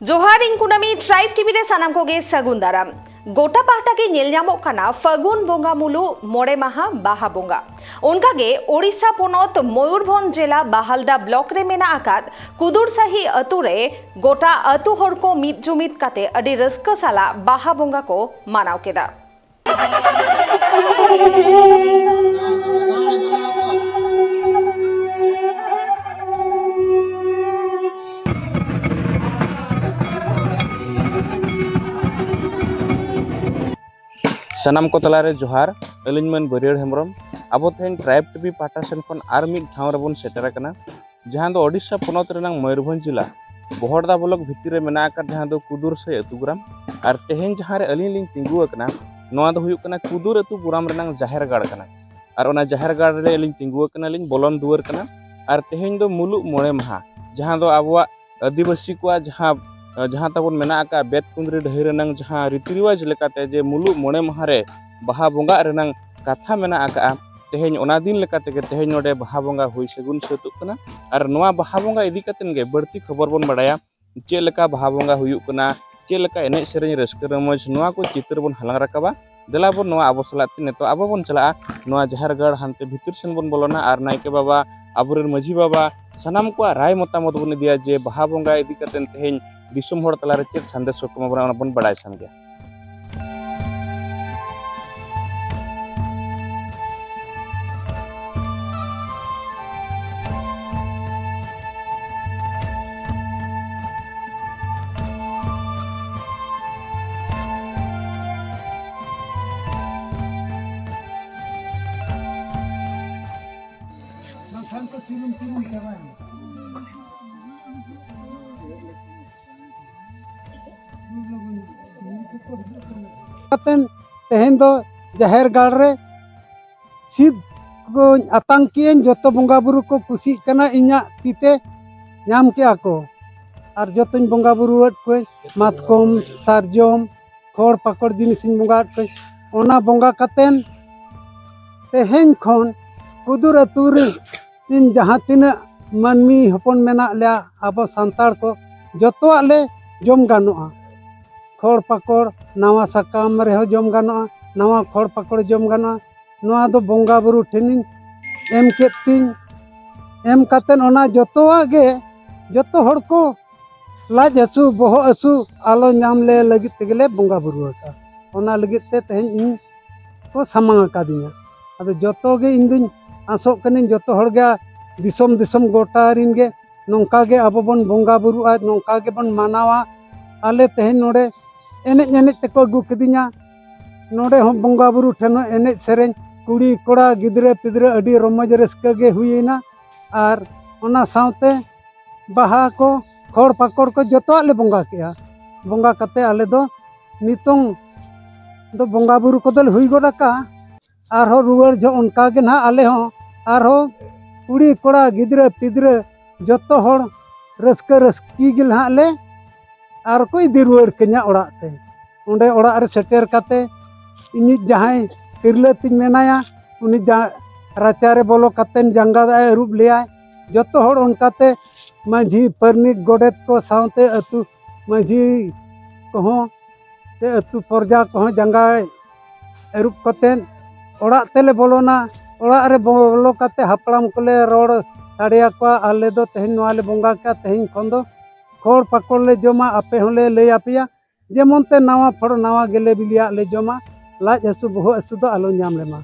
जोहार इन कुनामी tribe TV रे सानाम कोगे सगुन दाराम गोटा पाहटा के नेल ᱧᱟᱢᱚᱜ ᱠᱟᱱᱟ फागुन बोंगा मुलु मोड़े माहा बाहा बोंगा उनका गे ओडिशा पोनोत मयूरभंज जिला बाहालदा ब्लॉक रे मेना आकाद कुदुरसाही अतु रे गोटा अतु हर को मिद जुमिद काते अडी रस्का साला बाहा बोंगा को मानाव केदा। सनाम को तलारे जोहार अलिनमन बरियर हेमरम अब तेन ट्राइब टीवी पाटा सेन खन आर मिद ठाव रेबन सेटर कना जहां दो ओडिशा पोनोत रेनांग मयूरभंज जिला बहड़दा ब्लॉक भितर रे मेना आकार जहां दो कुदुरसाही अतु ग्राम और तेहेन जहां रे अलिन लिंग तिंगु अकना नोआ दो हुयुक कना कुदुर अतु ग्राम रेनांग जाहेर गाड़ कना और ओना जाहेर गाड़ रे अलिन तिंगु अकना लिंग बोलन दुआर कना और तेहेन दो मुलुग मोड़े माहा जहां दो आबवा आदिवासी को जहां तबन मेना आका बेत कुंद्री ढेर रेनांग जहां रीति रिवाज लेकाते जे मुलुग मोड़े माहा रे बाहा बोंगा रेनांग कथा मेना आका तेहेन ओना दिन लेकाते के तेहेन नोडे बाहा बोंगा हुई सगुन सेतुक कना और नोआ बाहा बोंगा इदी कातेन गे बड़ती खबर बन बड़ाया चे लेका बाहा बोंगा हुयुक कना चे लेका एने सेरेñ रस्क रमज नोआ को चित्र बन हलांग राकाबा देला बन नोआ आबो सलाते नेतो आबो बन चला नोआ जहार गढ़ हानते भितर सेन बन बोलोना और नायके बाबा आबुरेन मझी बाबा सनाम को राय मतामत बन दिया जे बाहा बोंगा इदी कातेन तेहेन दिसुम होड़ तलारे चेत संदेश को मबरा बन बड़ाय सान गया। तेहेन दो जाहेर गाड़ रे सीध को आतंक किएन जोतो बोंगा बुरु को कुसी कना इन्या तीते नाम के आको और जोतों बोंगा बुरुअत को मातकोम सारजोम खोड़ पकड़ जिनिसिन बोंगा को ओना बोंगा कतेन तेहेन खोन कुदुर अतुर इन जहाँ तीना मानमी हपन मेना ले अब सांतार को जोतो आले जम गानोआ खोड़ पकड़ नवा सकाम रे जम गानोआ नवा खोड़ पकड़ जम गानोआ नवा दो बोंगा बुरु ठेनिन एम केतिन एम कातेन ओना जोतोआ गे जोतो हड़ को लाज हसु बोहो हसु आलो नाम ले लगित तेगले बोंगा बुरु का ओना लगित ते तेहेन इन को सामांग कादिया अब जोतो गे इन दुन आसोक कनिन जोतो हड़ गे दिसोम दिसोम गोटा रिन गे नोंका गे अब बन बोंगा बुरु आ नोंका गे बन मानावा आले तेहेन नोडे एनेज एनेज तेको अगू किदिया नोडे हम बोंगा बुरु ठेनो एनेज सेरेñ कुड़ी कोड़ा गिद्रे पिद्रे अडी रमज रस्का गे हुईना और ओना सावते बाहा को खोड़ पकड़ को जोतो ले बोंगा केया बोंगा कते आले दो नितों दो बोंगा बुरु को दल हुई गोडा का और हो रुवर जो उनका गे ना आले हो और हो कुड़ी कोड़ा गिद्रे पिद्रे जोतो होड़ रस्का रस्की गिल हाँ ले और कोई दिरुवर कन्या ओड़ाते उंडे ओड़ा रे सेटेर काते इनि जहां तिरले तिन मेनाया उनि राचारे बोलो कातेन जंगा दाए रूप लिया जोतो होड़ उनकाते माझी परनिक गोडेत को सावते अतु माझी कहो ते अतु परजा कहो जंगा रूप कतेन ओड़ा तेले बोलोना ओड़ा रे बोलो काते हपड़ाम कोले रोड साड़िया को आले दो तेहेन नोआले बोंगा का तेहेन खन दो खोड़ पकड़ ले जमा आपे होले ले आपिया जेमन ते नवा फड़ नवा गेले बिलिया ले जमा लाज हसु बोहो हसु दो आलो नाम लेमा।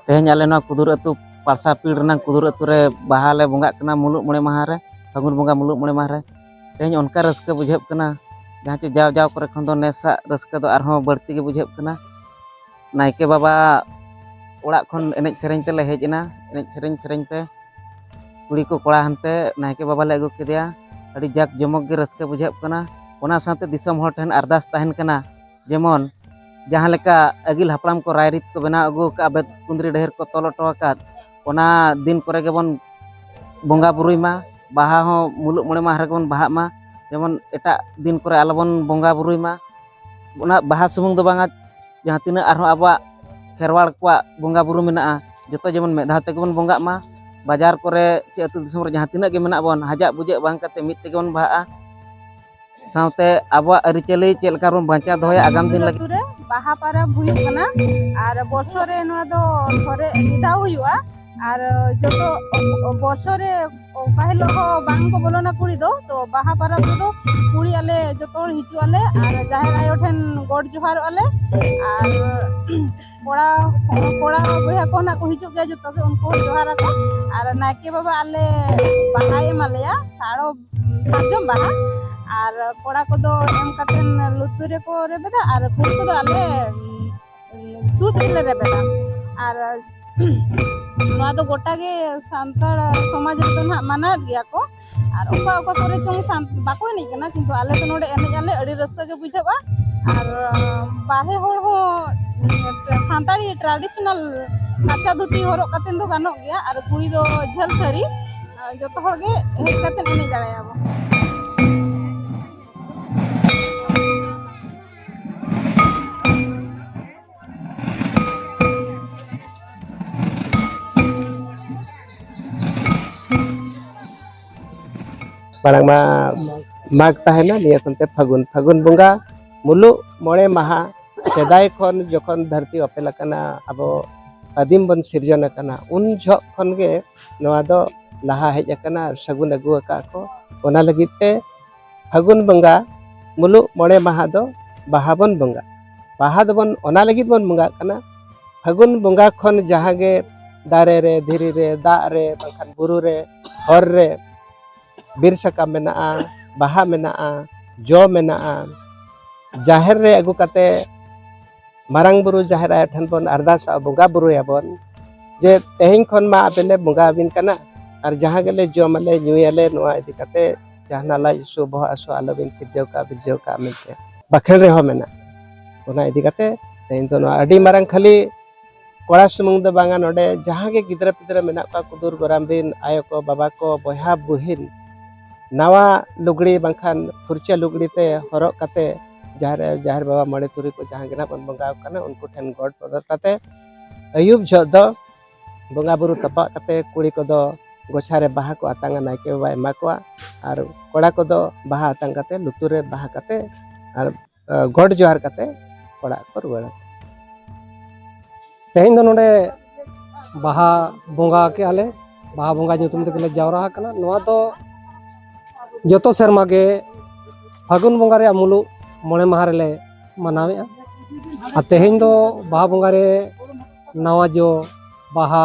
तेहेन आले ना कुदुर अतु पारसा पीड़ ना कुदुर अतु रे बाहा ले बोंगा कना मुलुग मोड़े माहा रे फागुन बोंगा मुलुग मोड़े माहा रे तेहेन उनका रस्का बुझेब कना जहाँ चे जाव जाव करे खन दो नेसा रस्का दो आरहों बढ़ती के बुझेब कना नायके बाबा ओड़ा खन एनेज सेरेñ तेले हेज एना एनेज सेरेñ सेरेñ ते कुड़ी को कोड़ा हनते नायके बाबा ले अगु केदिया अड़ी जाक जमक गे रस्के बुझाप कना ओना साथे दिसम हर ठन अरदास तहन कना जेमन जहाँ लेका अगिल हपड़ाम को रायरित को बना अगु का बेद कुंदरी ढेर को तोल हटो आकाद ओना दिन करे गेबन बंगा बुरुई मा बाहा हो मुलुक मोड़े माह रे गेबन बाहा मा जेमन एटा दिन करे आलबन बंगा बुरुई मा ओना बाहा सुमुंग दो बांगा जहाँ तिना आरो आबा खेरवाड़ को बंगा बुरु मेना जतो जेमन मेधा ते गेबन बंगा मा बाजार करे चे अतु दिसम रे जहाँ तिना गे मेना बन हजाक बुझे बांग कते मित ते गेबन बाहा सावते आबा अरिचली चे लका बन बांचा दोया आगाम दिन लगी बाहा पारा हुयुग कना आर बर्षो रे नवा दो थोरे निदाव हुयुआ आर जतो बर्षो रे काहेलो हो बांग को बोलोना कुड़ी दो तो बाहा पारा दो कुड़ी आले जतो हिजु आले आर जाहेर आयो ठेन गोड जोहार आले आर कोड़ा कोड़ा बया को ना को हिजु गया जतो के उनको जोहार को आर नाके बाबा आले बाहा एमालेया साड़ो साजम बाहा आर कोड़ा को दो एम कतेन लुतुरे को रेबेदा आर कुड़ी को दो आले सूत ले रेबेदा आर नवा दो गोटा गे सांताड़ समाज रे ना माना गया को आर ओका ओका करे चोंग बाको नहीं कना किंतु आले तो नोडे एने आले अड़ी रस्का के बुझाबा आर बाहे होड़ हो सांताड़ी ट्रेडिशनल काचा धुती हरो कतेन दो गानो गया आर कुड़ी दो झल सारी जतो हर गे हेज कतेन एने जाड़ायाबो parang mag tahena niya konte fagun fagun bunga mulu मोड़े माहा सेदाय खन जखन धरती अपेल कना अब आदिम बन सिरजन कना उन झक खन गे नवा दो लहा हेज कना सगुन अगु का को ओना लगित ते फागुन बंगा मुलु मोड़े माहा दो बाहाबन बंगा बाहा दबन ओना लगित बन बंगा कना फागुन बंगा खन जहाँ गे दारे रे धीरे रे दा रे बंखान बुरु रे हर रे बीर सका मेना बाहा मेना जो मेना जाहेर रे अगु कते मारांग बुरु जाहेर आय ठन बन अरदास बंगा बुरु याबन जे तेहिं खन मा आबेले बंगा बिन कना और जहाँ गेले जमले नुयाले नोआ इदि कते जहाना लाई सु बह आसु आलोबिन सिरजौ का मिलते बाखेल रे हो मेना ओना इदि कते तेहिं तो नोआ अडी मारांग खाली कोड़ा सुमुंग दो बांगा नोडे जहाँ गे गिदरा पिदरा मेना का कुदुर गोराम बिन आयो को बाबा को बहा बुहिन नावा लुगड़ी बांखान फुरचा लुगड़ी ते हरक कते जहर बाबा मड़े तुरी को जहाँ गिना बन बंगा कना उनको ठन गॉड पदर कते अयुब झद दो बंगा बुरु तपा कते कुड़ी को दो गोछारे बाहा को आतांगा नायके बाबा एमा को और कोड़ा को दो बाहा आतांग कते लुतुरे बाहा कते और गॉड जोहार कते कोड़ा को रुवाड़ा तेहिं दो नोडे बाहा बोंगा के आले बाहा बोंगा जो तुम ते जावरा कना नवा दो जतो शर्मा के फागुन बोंगा रे मुलु मोड़े माह रे मनावे तेहें दो बाहा बोंगा रे नवा जो बाहा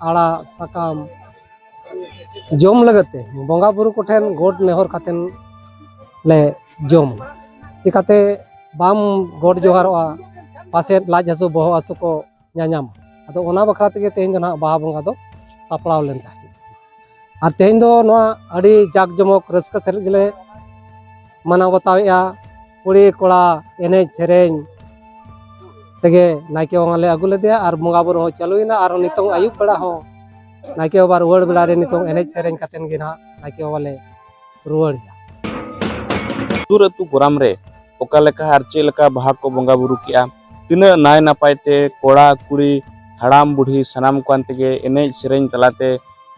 आड़ा साकाम जम लगते बोंगा बुरु को ठेन गोड नेहर कातेन ले जम चिकाते बाम गोड जोहारोआ पासे लाज हसु बहो हसु को ᱧᱟᱧᱟᱢ ᱟᱫᱚ ᱚᱱᱟ ᱵᱟᱠᱷᱨᱟ ᱛᱮᱜᱮ ᱛᱮᱦᱮᱧ ᱫᱚ ᱱᱟᱦᱟᱜ ᱵᱟᱦᱟ ᱵᱚᱸᱜᱟ ᱫᱚ ᱥᱟᱯᱲᱟᱣ ᱞᱮᱱ ᱛᱟᱦᱮᱸᱫ ᱟᱨ ᱛᱮᱦᱮᱧ ᱫᱚ ᱱᱚᱣᱟ ᱟᱹᱰᱤ ᱡᱟᱠ ᱡᱚᱢᱚᱠ ᱨᱟᱹᱥᱠᱟᱹ ᱥᱮᱞᱮᱫ ᱜᱮᱞᱮ ᱢᱟᱱᱟᱣ ᱵᱟᱛᱟᱣᱮᱜᱼᱟ ᱠᱩᱲᱤ ᱠᱚᱲᱟ ᱮᱱᱮᱡ ᱥᱮᱨᱮᱧ ᱛᱮᱜᱮ ᱱᱟᱭᱠᱮ ᱵᱟᱵᱟ ᱞᱮ ᱟᱹᱜᱩ ᱞᱮᱫᱮᱭᱟ ᱟᱨ ᱵᱚᱸᱜᱟ ᱵᱩᱨᱩ ᱦᱚᱸ ᱪᱟᱹᱞᱩᱭᱮᱱᱟ ᱟᱨ ᱱᱤᱛᱚᱝ ᱟᱹᱭᱩᱵ ᱵᱮᱲᱟ ᱦᱚᱸ ᱱᱟᱭᱠᱮ ᱵᱟᱵᱟ ᱨᱩᱣᱟᱹᱲ ᱵᱮᱲᱟ ᱨᱮ ᱱᱤᱛᱚᱝ ᱮᱱᱮᱡ ᱥᱮᱨᱮᱧ ᱠᱟᱛᱮᱱ ᱜᱮ ᱱᱟᱦᱟᱜ ᱱᱟᱭᱠᱮ ᱵᱟᱵᱟ ᱞᱮ ᱨᱩᱣᱟᱹᱲᱮᱭᱟ तुर अतु गोराम रे ओका लेका आर चे लेका बाहा को बंगा बुरु किया तिना नाय नापाय ते कोड़ा कुड़ी हाड़ाम बुढ़ी सनाम कान तेगे एनेज सेरेñ तलाते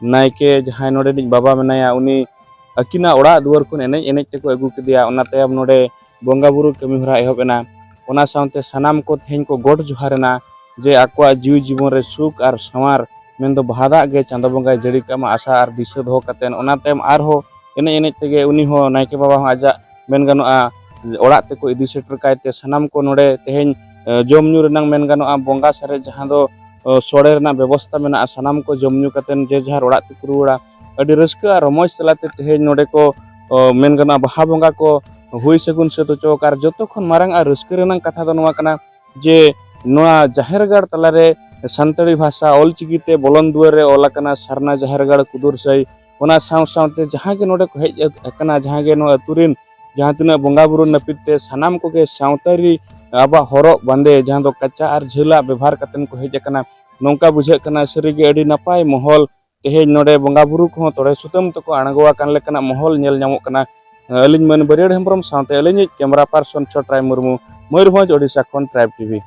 नायके जहां नोडे निज बाबा मेनाया उनी अकिना ओड़ा दुआर खुन एनेज एनेज तेको अगु केदिया ओना तायम नोडे बंगा बुरु कमी हरा एहबेना ओना सावते सनाम को तेहेñ को गोड जोहारेना जे आकवा जीव जीवन रे सुख आर सवार मेन दो बहादा गे चांदो बंगा जड़ी कामा आशा आर दिशा दो कतेन ओना तायम आर हो एनेज एनेज तेगे उनी हो नायके बाबा हो आजा मेन गानोआ ओड़ा तेको इदि सेटर कायते सनाम को नोडे तेहेñ जमन्यु रेनांग मेन गानोआ बंगा सारे जहां दो सोड़े रेना व्यवस्था मेना सनाम को जमन्यु कतेन जे जहार ओड़ा ते कुरुड़ा अडी रस्का रमोज तलाते तेहेñ नोडे को मेन गाना बाहा बंगा को हुई सगुन सेतो चौकार जतो खन मारांग आ रस्का रेनांग कथा दो नोआ कना जे नोआ जाहेर गाड़ तलारे सानताड़ी भाषा ऑलचिकीते बोलन दुआर रे ऑल आकना सारना जाहेरगाड़ कुदुर सई ओना सावते जहाँ के नोडे को हेज अकना जहाँ के नो अतुरिन जहाँ तिना बोंगा बुरु नपिते सानाम को के सावतारी आबा हरो बांदे जहाँ दो कच्चा और झेला व्यवहार कतन को हेज अकना नौका बुझे कना सरीगे अडी नपाय महल तेहेज नोडे बोंगा बुरु को तोड़े सुतम तको अणगोआ कान लेकना महल नेल ᱧᱟᱢᱚᱜ ᱠᱟᱱᱟ अलिंग मन बरियाड़ हेम्ब्रम सावते अलिंग कैमरा पर्सन छोटराय मुर्मू मयूरभंज ओडिशा खन ट्राइब टीवी।